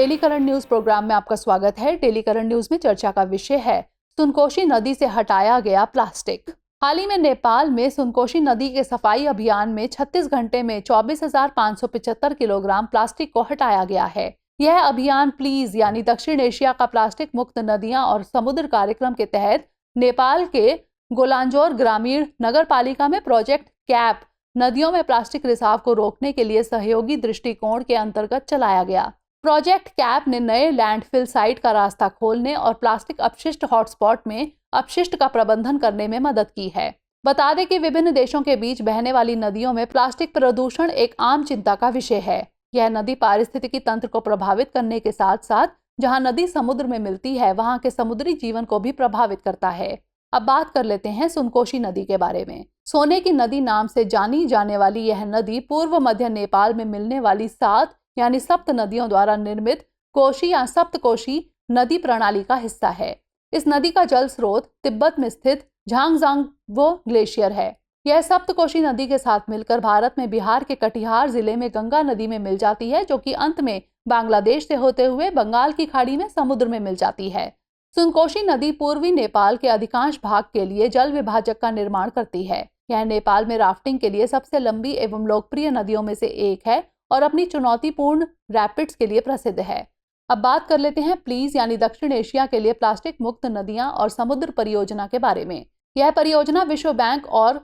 Daily current news programme में आपका स्वागत है। डेली करंट न्यूज में चर्चा का विषय है सुनकोशी नदी से हटाया गया प्लास्टिक। हाल ही में नेपाल में सुनकोशी नदी के सफाई अभियान में 36 घंटे में 24,575 किलोग्राम प्लास्टिक को हटाया गया है। यह अभियान प्लीज यानी दक्षिण एशिया का प्लास्टिक मुक्त नदियां और समुद्र कार्यक्रम के तहत नेपाल के गोलांजोर ग्रामीण नगर पालिका में प्रोजेक्ट कैप नदियों में प्लास्टिक रिसाव को रोकने के लिए सहयोगी दृष्टिकोण के अंतर्गत चलाया गया। प्रोजेक्ट कैप ने नए लैंडफिल साइट का रास्ता खोलने और प्लास्टिक अपशिष्ट हॉटस्पॉट में अपशिष्ट का प्रबंधन करने में मदद की है। बता दें कि विभिन्न देशों के बीच बहने वाली नदियों में प्लास्टिक प्रदूषण एक आम चिंता का विषय है। यह नदी पारिस्थितिकी तंत्र को प्रभावित करने के साथ साथ जहां नदी समुद्र में मिलती है वहां के समुद्री जीवन को भी प्रभावित करता है। अब बात कर लेते हैं सुनकोशी नदी के बारे में। सोने की नदी नाम से जानी जाने वाली यह नदी पूर्व मध्य नेपाल में मिलने वाली 7 यानी सप्त नदियों द्वारा निर्मित कोशी या सप्तकोशी नदी प्रणाली का हिस्सा है। इस नदी का जल स्रोत तिब्बत में स्थित झांगजांगबो ग्लेशियर है। यह सप्तकोशी नदी के साथ मिलकर भारत में बिहार के कटिहार जिले में गंगा नदी में मिल जाती है, जो कि अंत में बांग्लादेश से होते हुए बंगाल की खाड़ी में समुद्र में मिल जाती है। सुनकोशी नदी पूर्वी नेपाल के अधिकांश भाग के लिए जल विभाजक का निर्माण करती है। यह नेपाल में राफ्टिंग के लिए सबसे लंबी एवं लोकप्रिय नदियों में से एक है और अपनी चुनौतीपूर्ण रैपिड्स के लिए प्रसिद्ध है। अब बात कर लेते हैं प्लीज यानी दक्षिण एशिया के लिए प्लास्टिक मुक्त नदियां और समुद्र परियोजना के बारे में। यह परियोजना विश्व बैंक और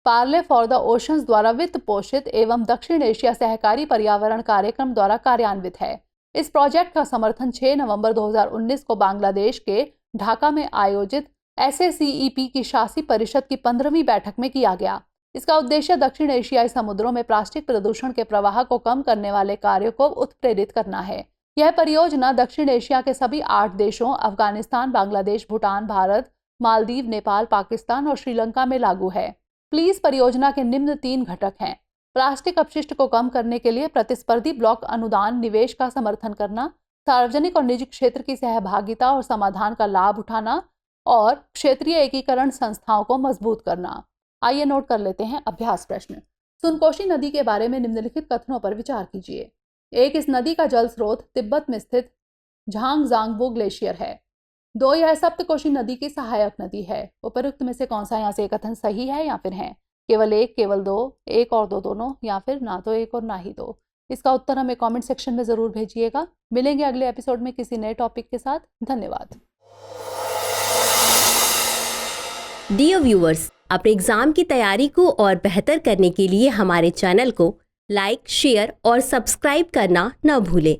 पार्ले फॉर द ओशंस द्वारा वित्त पोषित एवं दक्षिण एशिया सहकारी पर्यावरण कार्यक्रम द्वारा कार्यान्वित है। इस प्रोजेक्ट का समर्थन 6 नवंबर 2019 को बांग्लादेश के ढाका में आयोजित SACEP की शासी परिषद की 15वीं बैठक में किया गया। इसका उद्देश्य दक्षिण एशियाई समुद्रों में प्लास्टिक प्रदूषण के प्रवाह को कम करने वाले कार्यों को उत्प्रेरित करना है। यह परियोजना दक्षिण एशिया के सभी 8 देशों अफगानिस्तान, बांग्लादेश, भूटान, भारत, मालदीव, नेपाल, पाकिस्तान और श्रीलंका में लागू है। प्लीज परियोजना के निम्न 3 घटक हैं। प्लास्टिक अपशिष्ट को कम करने के लिए प्रतिस्पर्धी ब्लॉक अनुदान निवेश का समर्थन करना, सार्वजनिक और निजी क्षेत्र की सहभागिता और समाधान का लाभ उठाना और क्षेत्रीय एकीकरण संस्थाओं को मजबूत करना। आइए नोट कर लेते हैं अभ्यास प्रश्न। सुनकोशी नदी के बारे में निम्नलिखित कथनों पर विचार कीजिए। 1. इस नदी का जल स्रोत तिब्बत में स्थित झांगजांगबो ग्लेशियर है। 2. यह सप्तकोशी नदी की सहायक नदी है। उपरोक्त में से कौन सा यहाँ से कथन सही है या फिर है? केवल 1, केवल 2, 1 और 2 दोनों, या फिर ना तो 1 और ना ही 2? इसका उत्तर हमें कमेंट सेक्शन में जरूर भेजिएगा। मिलेंगे अगले एपिसोड में किसी नए टॉपिक के साथ। धन्यवाद। डियर व्यूअर्स, अपने एग्जाम की तैयारी को और बेहतर करने के लिए हमारे चैनल को लाइक, शेयर और सब्सक्राइब करना न भूलें।